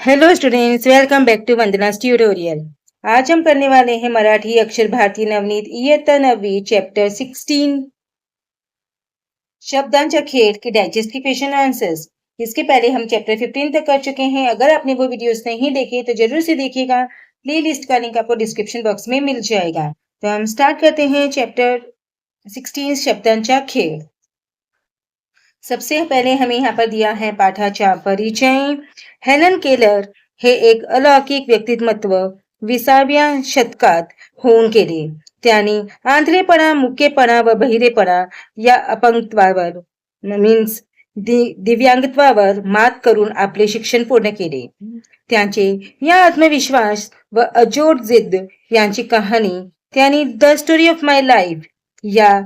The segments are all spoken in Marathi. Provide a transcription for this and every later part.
Hello students, welcome back to Vandana's tutorial. आज हम करने वाले हैं मराठी अक्षर भारती नवनीत इयत्ता 9वी चैप्टर 16 शब्दांचा खेळ की डाइजेस्ट की क्वेश्चन आंसर्स। इसके पहले हम चैप्टर 15 तक कर चुके हैं। अगर आपने वो वीडियोस नहीं देखे तो जरूर से देखिएगा। प्ले लिस्ट का लिंक आपको डिस्क्रिप्शन बॉक्स में मिल जाएगा। तो हम स्टार्ट करते हैं चैप्टर 16 शब्दांचा खेळ। सबसे पहले हमें यहाँ पर दिया है पाठाचा परिचय। हेलन केलर हे एक अलौकिक व्यक्तिमत्व 20व्या शतकात होऊन गेले. त्यांनी आंधळेपणा, मुकेपणा व बहिरेपणा या अपंगत्वावर मीन्स दिव्यांगत्वावर मात करून आपले शिक्षण पूर्ण केले. त्यांचे या आत्मविश्वास व अजोड जिद्द यांची कहाणी त्यांनी the story of my life या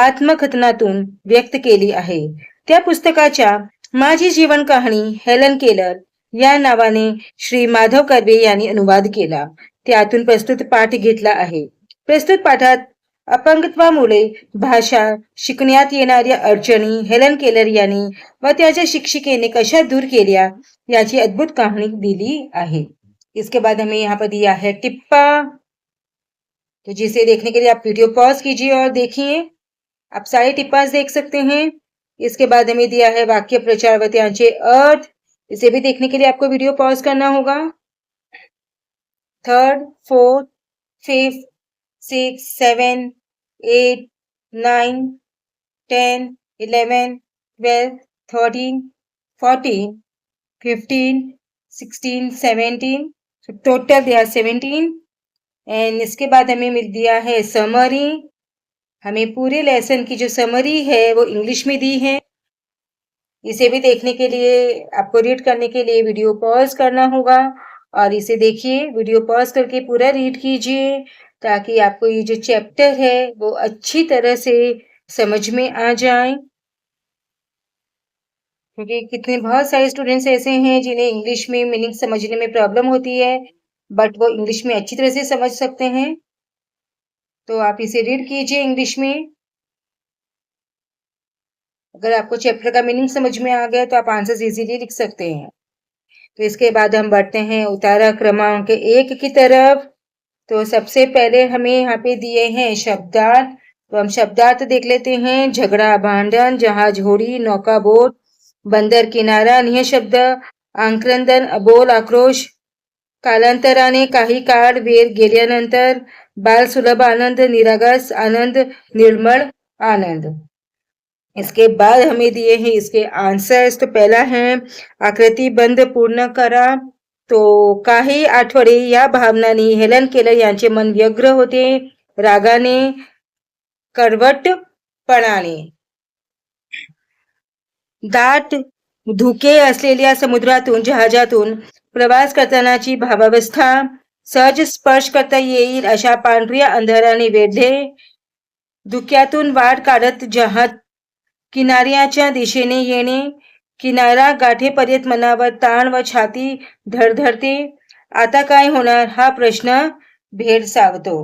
आत्मकथनातून व्यक्त केली आहे. त्या पुस्तकाच्या माझी जीवन कहाणी हेलन केलर या नावाने श्री माधव कर्वे यांनी अनुवाद केला. त्यातून प्रस्तुत पाठ घेतला आहे. प्रस्तुत पाठात अपंगत्वामुळे भाषा शिकण्यात येणाऱ्या अडचणी हेलन केलर यांनी व त्याच्या शिक्षिकेने कशा दूर केल्या याची अद्भुत कहाणी दिली आहे. इसके बाद हमें यहाँ पर दिया है टिप्पा, तो जिसे देखने के लिए आप वीडियो पॉज कीजिए और देखिए. आप सारे टिप्पास देख सकते हैं. इसके बाद हमें दिया है वाक्य प्रचार व त्यांचे अर्थ. इसे भी देखने के लिए आपको वीडियो पॉज करना होगा. 3rd, 4th, 5th, 6th, 7th, 8th, 9th, 10th, 11th, 12th, 13th, 14th, 15th, 16th, 17th. So total they are 17. End इसके बाद हमें मिल दिया है समरी. हमें पूरे लेसन की जो समरी है वो इंग्लिश में दी है. इसे भी देखने के लिए आपको रीड करने के लिए वीडियो पॉज करना होगा और इसे देखिए. वीडियो पॉज करके पूरा रीड कीजिए ताकि आपको ये जो चैप्टर है वो अच्छी तरह से समझ में आ जाए. क्योंकि कितने बहुत सारे स्टूडेंट्स ऐसे हैं जिन्हें इंग्लिश में मीनिंग समझने में प्रॉब्लम होती है, बट वो इंग्लिश में अच्छी तरह से समझ सकते हैं. तो आप इसे रीड कीजिए इंग्लिश में. अगर आपको चैप्टर का मीनिंग समझ में आ गया तो आप आंसर्स इजीली लिख सकते हैं. तो इसके बाद हम बढ़ते हैं उतारा क्रमांक 1 की तरफ. तो सबसे पहले हमें यहाँ पे दिए हैं शब्दार्थ. तो हम शब्दार्थ देख लेते हैं. झगड़ा, भांडण, जहाज, होडी, नौका, बोट, बंदर, किनारा. आणि हे शब्द आक्रंदन, अबोल, आक्रोश, कालांतराने, काही काळ, वेळ गेल्यानंतर, बाल सुलभ आनंद, निरागस आनंद, निर्मळ आनंद. इसके बाद हमें दिए हैं इसके आंसर्स. तो पहला है आकृती बंद पूर्ण करा. तो काही आठवडे या भावनांनी हेलन केलर यांचे मन व्यग्र होते. रागाने, कडवटपणाने. दाट धुके असलेल्या समुद्रातून जहाजातून प्रवास करतानाची भावावस्था. सहज स्पर्श करता येईल अशा पांढऱ्या अंधाराने वेढले. धुक्यातून वाट काढत जहाज किनाऱ्याच्या दिशेने येणे. किनारा गाठेपर्यंत मनावर ताण व छाती धडधडते. आता काय होणार हा प्रश्न भेडसावतो.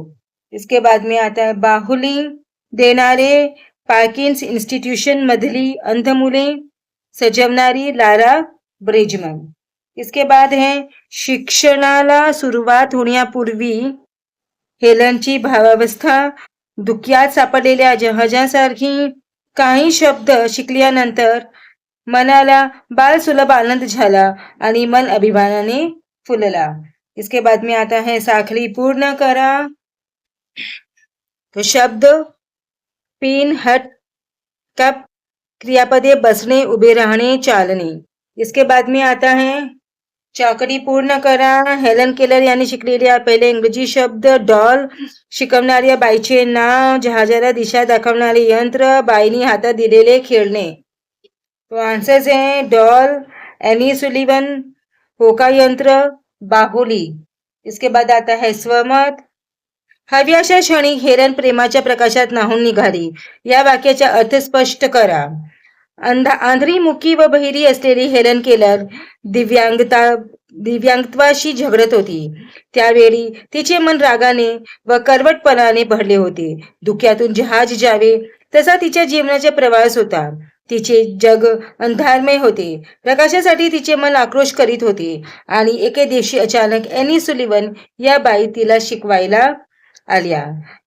इसके बाद में आता है बाहुली देणारे. पार्किन्स इन्स्टिट्यूशन मधली अंध मुले. सजवणारी लारा ब्रिजमन. इसके बाद है शिक्षणाला सुरुवात होण्यापूर्वी हेलनची भावावस्था. धुक्यात सापडलेल्या जहाजासारखी. काही शब्द शिकल्यानंतर मनाला बालसुलभ आनंद झाला आणि मन अभिमानाने फुलला. इसके बाद में आता है साखळी पूर्ण करा. तो शब्द पिन, हट, कप, क्रियापदे बसणे, उभे राहणे, चालणे. इसके बाद में आता है चौकडी पूर्ण करा. हेलन केलर यांनी शिकलेल्या पहिले इंग्रजी शब्द डॉल. शिकवणाऱ्या बाईचे नाव. जहाजाला दिशा दाखवणारे यंत्र. बाईनी हातात दिलेले खेळणे. तो आंसर्स है डॉल, एनी सुलिवन, होका यंत्र, बाहुली. इसके बाद आता है स्वमत. हव्याशा क्षणी हेलन प्रेमाच्या प्रकाशात न्हाऊन निघाली. या वाक्याचा अर्थ स्पष्ट करा. आंधळी, मुकी व बहिरी असलेली हेलन केलर दिव्यांगत्वाशी झगडत होती. त्यावेळी तिचे मन रागाने व करवटपणाने भरले होते. धुक्यातून जहाज जावे तसा तिच्या जीवनाचा प्रवास होता. तिचे जग अंधारमय होते. प्रकाशासाठी तिचे मन आक्रोश करीत होते आणि एके दिवशी अचानक एनी सुलिवन या बाई तिला शिकवायला आल्या.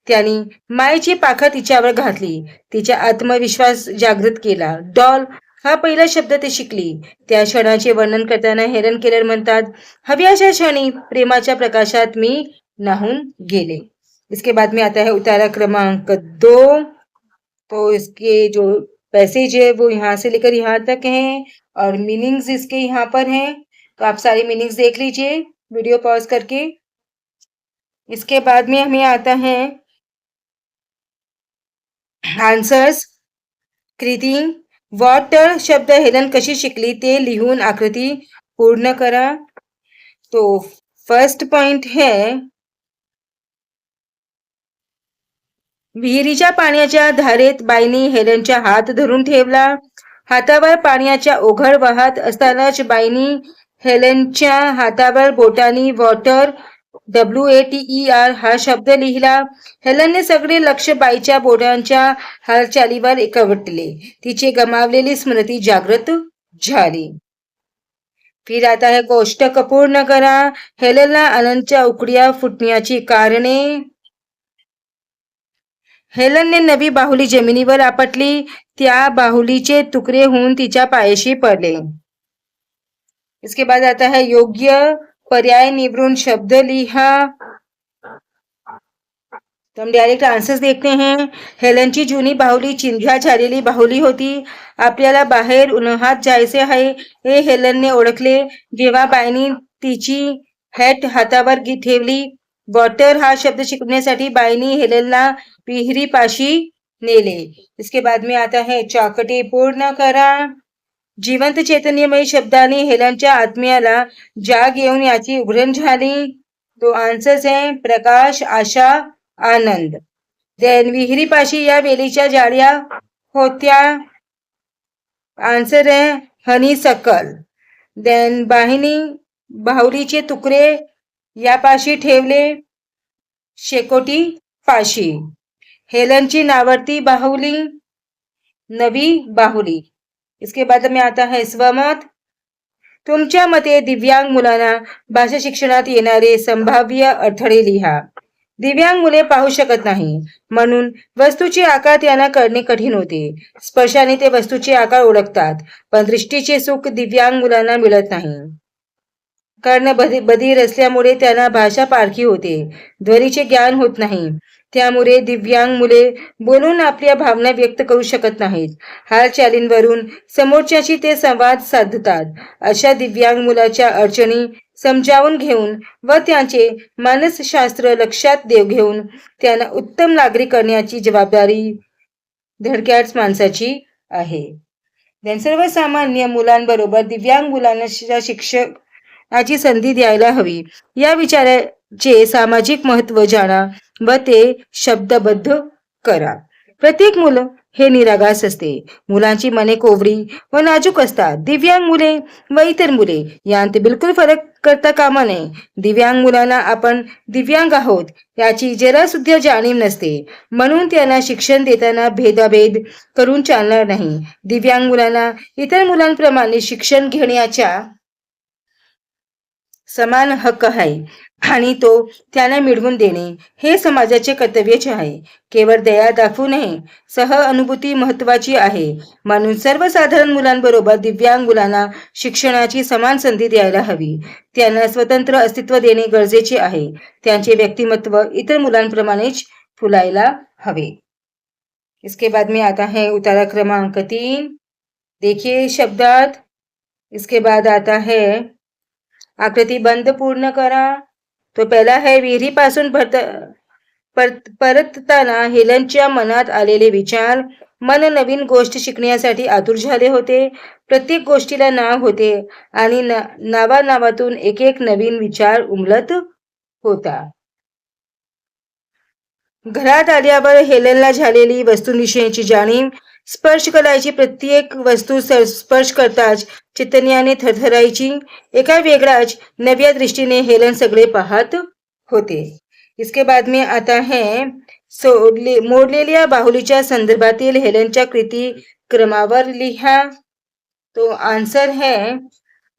त्यांनी मायेची पाखर तिच्यावर घातली, तिचा आत्मविश्वास जागृत केला. डॉल हा पहिला शब्द ते शिकली. त्या क्षणाचे वर्णन करताना हेलन केलर म्हणतात, हव्याच्या क्षणी प्रेमाच्या प्रकाशात मी न्हाऊन गेले. इसके बाद में आता है उतारा क्रमांक 2. तो इसके जो पैसेज है वो यहाँ से लेकर यहाँ तक हैं और मीनिंग्स इसके यहाँ पर हैं. तो आप सारी मीनिंग्स देख लीजिए वीडियो पॉज करके. इसके बाद में हमें आता है आन्सर्स. कृती. वॉटर शब्द हेलन कशी शिकली ते लिहून आकृती पूर्ण करा. तो फर्स्ट पॉइंट है, विहिरीच्या पाण्याच्या धारेत बाईंनी हेलनचा हात धरून ठेवला. हातावर पाण्याचा ओघळ वाहत असतानाच बाईंनी हेलनच्या हातावर बोटांनी वॉटर WATER हा शब्द लिहिला. हेलनने सगळे लक्ष बाईच्या बोटांच्या हालचालीवर एकवटले. तिची गमावलेली स्मृती जागृत झाली. फिर आता है गोष्ट पूर्ण करा. हेलनला आनंदच्या उकड्या फुटण्याची कारणे. हेलनने नवी बाहुली जमिनीवर आपटली. त्या बाहुलीचे तुकडे होऊन तिच्या पायाशी पडले. इसके बाद आता है योग्य पर्याय निवडून शब्द लिहा. तो हम डायरेक्ट आन्सर्स देखते हैं. हेलनची जुनी बाहुली चिंध्या झालेली बाहुली होती. आपल्याला बाहेर उन्हात जायचे आहे हे हेलनने ओळखले जेव्हा बाईंनी तिची हॅट हातावर ठेवली. वॉटर हा शब्द शिकवण्यासाठी बाईंनी हेलनला विहिरीपाशी नेले. इसके बाद में आता है चौकटी पूर्ण करा. जिवंत चैतन्यमय शब्दाने हेलनच्या आत्म्याला जाग येऊन याची उघडण झाली. तो आन्सर्स आहे प्रकाश, आशा, आनंद. देन विहिरीपाशी या वेलीच्या जाळ्या होत्या. आन्सर आहे हनीसकल. देन बाईंनी बाहुलीचे तुकडे यापाशी ठेवले, शेकोटी पाशी. हेलनची नावडती बाहुली, नवी बाहुली. इसके बाद में आता है स्वमत. तुमच्या मते दिव्यांग मुलांना भाषा शिक्षणात येणारे संभाव्य अडथळे लिहा. दिव्यांग मुले पाहू शकत नाही म्हणून वस्तूचे आकार त्यांना कळणे कठीण होते. स्पर्शाने ते वस्तूचे आकार ओळखतात, पण दृष्टीचे सुख दिव्यांग मुलांना मिळत नाही. कर्ण बधीर असल्यामुळे त्यांना भाषा पारखी होते. ध्वनीचे ज्ञान होत नाही. त्यामुळे दिव्यांग मुले बोलून आपल्या भावना व्यक्त करू शकत नाहीत. हालचालींवरून समोरच्याशी ते संवाद साधतात. अशा दिव्यांग मुलाच्या अडचणी समजावून घेऊन व त्यांचे मानसशास्त्र लक्षात घेऊन त्यांना उत्तम नागरिक करण्याची जबाबदारी धडक्याच माणसाची आहे. सर्वसामान्य मुलांबरोबर दिव्यांग मुलांना शिक्षणाची संधी द्यायला हवी. या विचाराचे सामाजिक महत्त्व जाणा व ते शब्दबद्ध करा. प्रत्येक मुलं हे निरागस असते. मुलांची मने कोवळी व नाजूक असतात. दिव्यांग मुले व इतर मुले यांत बिलकुल फरक करता कामा नये. दिव्यांग मुलांना आपण दिव्यांग आहोत याची जरा सुद्धा जाणीव नसते, म्हणून त्यांना शिक्षण देताना भेदाभेद करून चालणार नाही. दिव्यांग मुलांना इतर मुलांप्रमाणे शिक्षण घेण्याचा समान हक्क आहे आणि तो त्यांना मिळवून देणे हे समाजाचे कर्तव्यच आहे. केवळ दया दाखवू नये, सहानुभूती महत्वाची आहे. म्हणून सर्वसाधारण मुलांबरोबर दिव्यांग मुलांना शिक्षणाची समान संधी द्यायला हवी. त्यांना स्वतंत्र अस्तित्व देणे गरजेचे आहे. त्यांचे व्यक्तिमत्व इतर मुलांप्रमाणेच फुलायला हवे. इसके बाद में आता है उतारा क्रमांक 3. देखिए शब्दात. इसके बाद आता है आकृती बंद पूर्ण करा. तो पहिला है विहिरीपासून परतताना हेलनच्या मनात आलेले विचार. मन नवीन गोष्ट शिकण्यासाठी आतुर झाले होते. प्रत्येक गोष्टीला नाव होते आणि नावातून एक एक नवीन विचार उमलत होता. घरात आल्यावर हेलनला झालेली वस्तूंविषयीची जाणीव. स्पर्श करायची, प्रत्येक वस्तू स्पर्श करताच चैतन्याने थरथरायची. एका वेगळ्याच नव्या दृष्टीने हेलन सगळे पाहत होते. इसके बाद में आता है मोडलेल्या बाहुलीच्या संदर्भातील हेलनच्या कृती क्रमावर लिहा. तो आन्सर है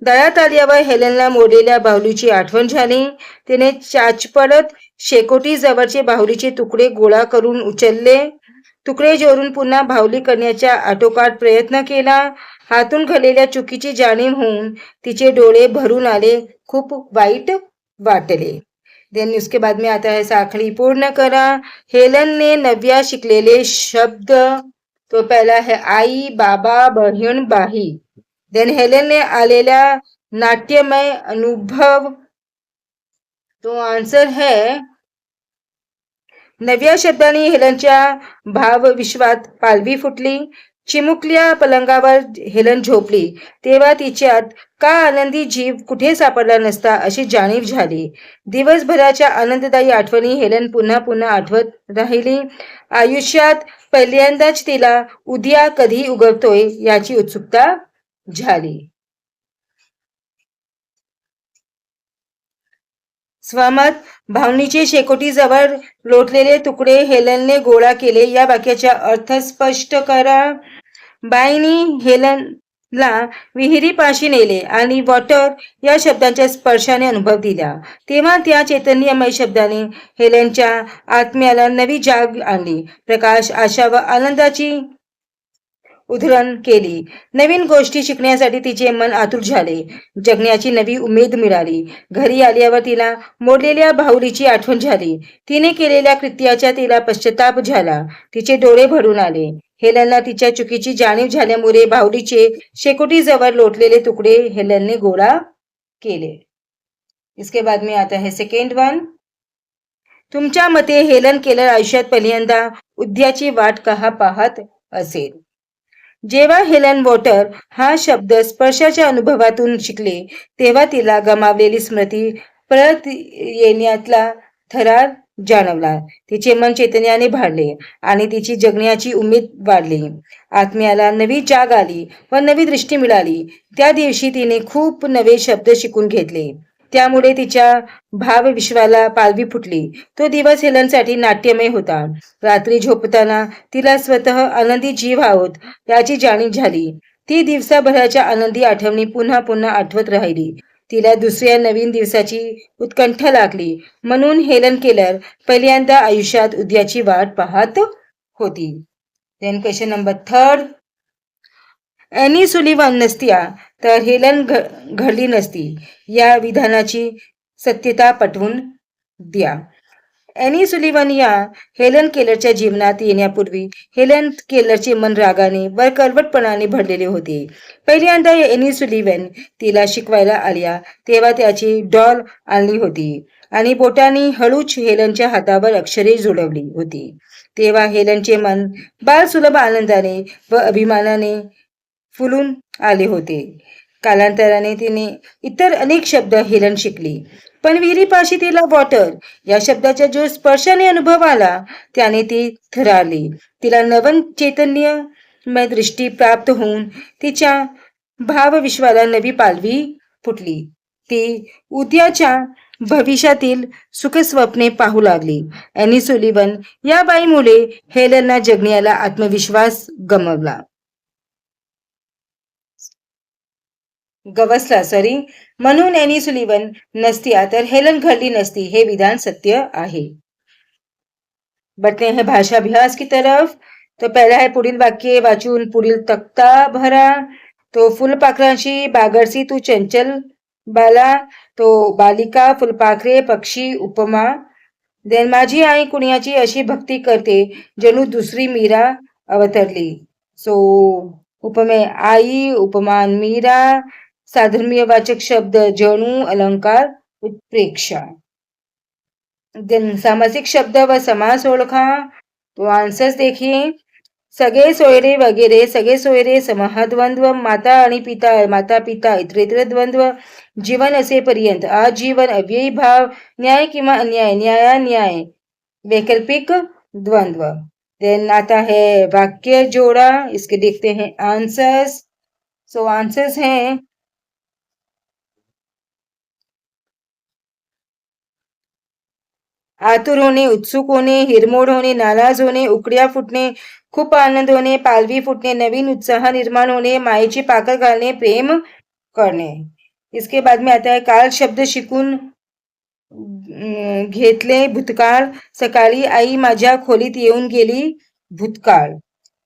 दळ्यात आल्यावर हेलनला मोडलेल्या बाहुलीची आठवण झाली. तिने चाचपडत शेकोटी जवळचे बाहुलीचे तुकडे गोळा करून उचलले. तुकडे जोडून पुन्हा बाहुली करण्याचा आटोकाट प्रयत्न केला. हातून घडलेल्या चुकीची जाणीव होऊन तिचे डोळे भरून आले. खूप वाईट वाटले. देन उसके बाद में आता है साखळी पूर्ण करा. हेलन ने नव्या शिकलेले शब्द. तो पहला है आई, बाबा, बहीण, बाही. देन हेलन ने आलेला नाट्यमय अनुभव. तो आन्सर है नव्या शब्दांनी हेलनच्या भावविश्वात पालवी फुटली. चिमुकल्या पलंगावर हेलन झोपली तेव्हा तिच्यात का आनंदी जीव कुठे सापडला नसता अशी जाणीव झाली. दिवसभराच्या आनंददायी आठवणी हेलन पुन्हा पुन्हा आठवत राहिली. आयुष्यात पहिल्यांदाच तिला उद्या कधी उगवतोय याची उत्सुकता झाली. स्वमत भावनीचे शेकोटीजवळ लोटलेले तुकडे हेलनने गोळा केले. या वाक्याचा अर्थ स्पष्ट करा. बाईनी हेलनला विहिरीपाशी नेले आणि वॉटर या शब्दांच्या स्पर्शाने अनुभव दिला. तेव्हा त्या चैतन्यमय शब्दाने हेलनच्या आत्म्याला नवी जाग आणली. प्रकाश, आशा व आनंदाची उधळण केली. नवीन गोष्टी शिकण्यासाठी तिचे मन आतुर झाले. जगण्याची नवी उमेद मिळाली. घरी आल्यावर तिला मोडलेल्या बाहुलीची आठवण झाली. तिने केलेल्या कृत्याचा तिला पश्चाताप झाला. तिचे डोळे भरून आले. हेलनला तिच्या चुकीची जाणीव झाल्यामुळे बाहुलीचे शेकोटीजवळ लोटलेले तुकडे हेलनने गोळा केले. इसके बाद में आता है सेकंड वन. तुमच्या मते हेलन केलर आयुष्यात पहिल्यांदा उद्याची वाट का पाहत असेल? जेव्हा हेलन वॉटर हा शब्द स्पर्शाच्या अनुभवातून शिकले तेव्हा तिला गमावलेली स्मृती परत येण्यातला थरार जाणवला. तिचे मन चैतन्याने भरले आणि तिची जगण्याची उमेद वाढली. आत्म्याला नवी जाग आली व नवी दृष्टी मिळाली. त्या दिवशी तिने खूप नवे शब्द शिकून घेतले. त्यामुळे तिच्या भावविश्वाला पालवी फुटली. तो दिवस हेलनसाठी नाट्यमय होता. रात्री झोपताना तिला स्वतः आनंदी जीव आहोत याची जाणीव झाली. ती दिवसाभराच्या आनंदी आठवणी पुन्हा पुन्हा आठवत राहिली. तिला दुसऱ्या नवीन दिवसाची उत्कंठा लागली. म्हणून हेलन केलर पहिल्यांदा आयुष्यात उद्याची वाट पाहत होती. Then question number third. Annie Sullivan नसत्या तर हेलन घडली नसती. या विधानाची सत्यता पटवून द्या. एनी सुलिव्हन या हेलन केलरच्या जीवनात येण्यापूर्वी हेलन केलरचे मन रागाने व करवटपणाने भरलेले होते. पहिल्यांदा एनी सुलिव्हन तिला शिकवायला आल्या तेव्हा त्याची डॉल आणली होती आणि बोटांनी हळूच हेलनच्या हातावर अक्षरे जोडवली होती. तेव्हा हेलनचे मन बालसुलभ आनंदाने व अभिमानाने फुलून आले होते. कालांतराने तिने इतर अनेक शब्द हेलन शिकली. पण विहिरीपाशी तिला वॉटर या शब्दाचा जो स्पर्शाने अनुभव आला त्याने ती थरारली. तिला नवन चैतन्यमय दृष्टी प्राप्त होऊन तिच्या भावविश्वाला नवी पालवी फुटली. ती उद्याच्या भविष्यातील सुखस्वप्ने पाहू लागली. एनी सुलिव्हन या बाईमुळे हेलनना जगण्याला आत्मविश्वास गवसला म्हणून एनी सुलिव्हन नसत्या तर हेलन घडली नसती हे विधान सत्य आहे. बढ़ते हैं भाषाभ्यास की तरफ. तो पहला है पुढील वाक्य वाचून पुढील तक्ता भरा. तो फुलपाखरांशी बागडसी तू चंचल बाला. तो बालिका, फुलपाखरे, पक्षी, उपमा. देन माझी आई कुणाची अशी भक्ती करते जणू दुसरी मीरा अवतरली. सो उपमे आई, उपमान मीरा. साधर्म्यवाचक शब्द जणू, अलंकार उत्प्रेक्षा. देन सामासिक शब्द व समास ओळखा. तो आन्सर्स देखिए. सगळे सोयरे वगैरे, सगळे सोयरे, समूहद्वंद्व, माता आणि पिता, माता पिता, इतरेतर द्वंद्व, जीवन असेपर्यंत, आजीवन, अव्ययी भाव, न्याय किंवा अन्याय, न्यायान्याय, वैकल्पिक द्वंद्व. देन आता है वाक्य जोड़ा. इसके देखते हैं आंसर्स. सो आंसर्स हैं आतुर होणे, उत्सुक होणे, हिरमोड होणे, नाराज होणे, उकड्या फुटणे, खूप आनंद होणे, पालवी फुटणे, नवीन उत्साह निर्माण होणे, मायेची पाकळ घालणे, प्रेम करणे. इसके बाद में आता है काल शब्द शिकून घेतले भूतकाळ. सकाळी आई माझ्या खोलीत येऊन गेली भूतकाळ.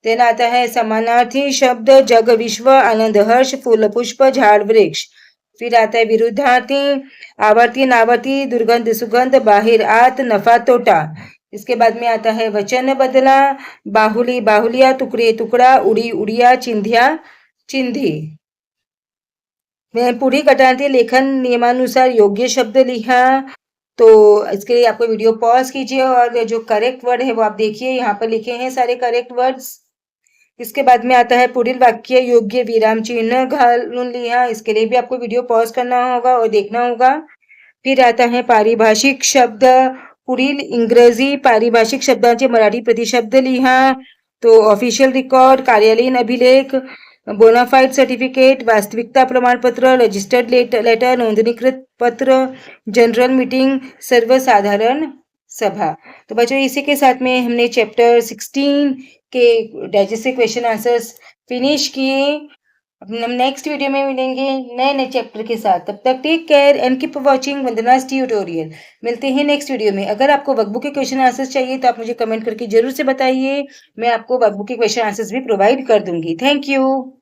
देन आता है समानार्थी शब्द जग विश्व आनंद हर्ष फूल पुष्प झाड़ वृक्ष. फिर आता है विरुद्धार्थी आवर्ती नावर्ती दुर्गंध सुगंध बाहिर आत नफा तोटा. इसके बाद में आता है वचन बदला बाहुली बाहुलिया टुकड़े टुकड़ा उड़ी उड़िया चिंध्या चिंधी. मैं पूरी गटारती लेखन नियमानुसार योग्य शब्द लिखा. तो इसके लिए आपको वीडियो पॉज कीजिए और जो करेक्ट वर्ड है वो आप देखिए. यहाँ पर लिखे हैं सारे करेक्ट वर्ड्स. इसके बाद में आता है पुढील वाक्य योग्य विराम चिन्ह घालून लिहा. इसके लिए भी आपको वीडियो पॉज करना होगा और देखना होगा. फिर आता है पारिभाषिक शब्द. पुढील इंग्रजी पारिभाषिक शब्दांचे मराठी प्रतिशब्द लिहा. तो ऑफिशियल रेकॉर्ड, कार्यालयीन अभिलेख, बोनाफाइड सर्टिफिकेट, वास्तविकता प्रमाणपत्र, रजिस्टर्ड लेटर, नोंदणीकृत पत्र, जनरल मीटिंग, सर्वसाधारण सभा. तो बच्चों इसी के साथ में हमने चैप्टर 16 के डाइजेस्टिव क्वेश्चन आंसर्स फिनिश किए. हम नेक्स्ट वीडियो में मिलेंगे नए नए चैप्टर के साथ. तब तक take care and keep watching Vandana's tutorial. मिलते हैं नेक्स्ट वीडियो में. अगर आपको वर्कबुक के क्वेश्चन आंसर्स चाहिए तो आप मुझे कमेंट करके जरूर से बताइए. मैं आपको वर्कबुक के क्वेश्चन आंसर्स भी प्रोवाइड कर दूंगी. Thank you.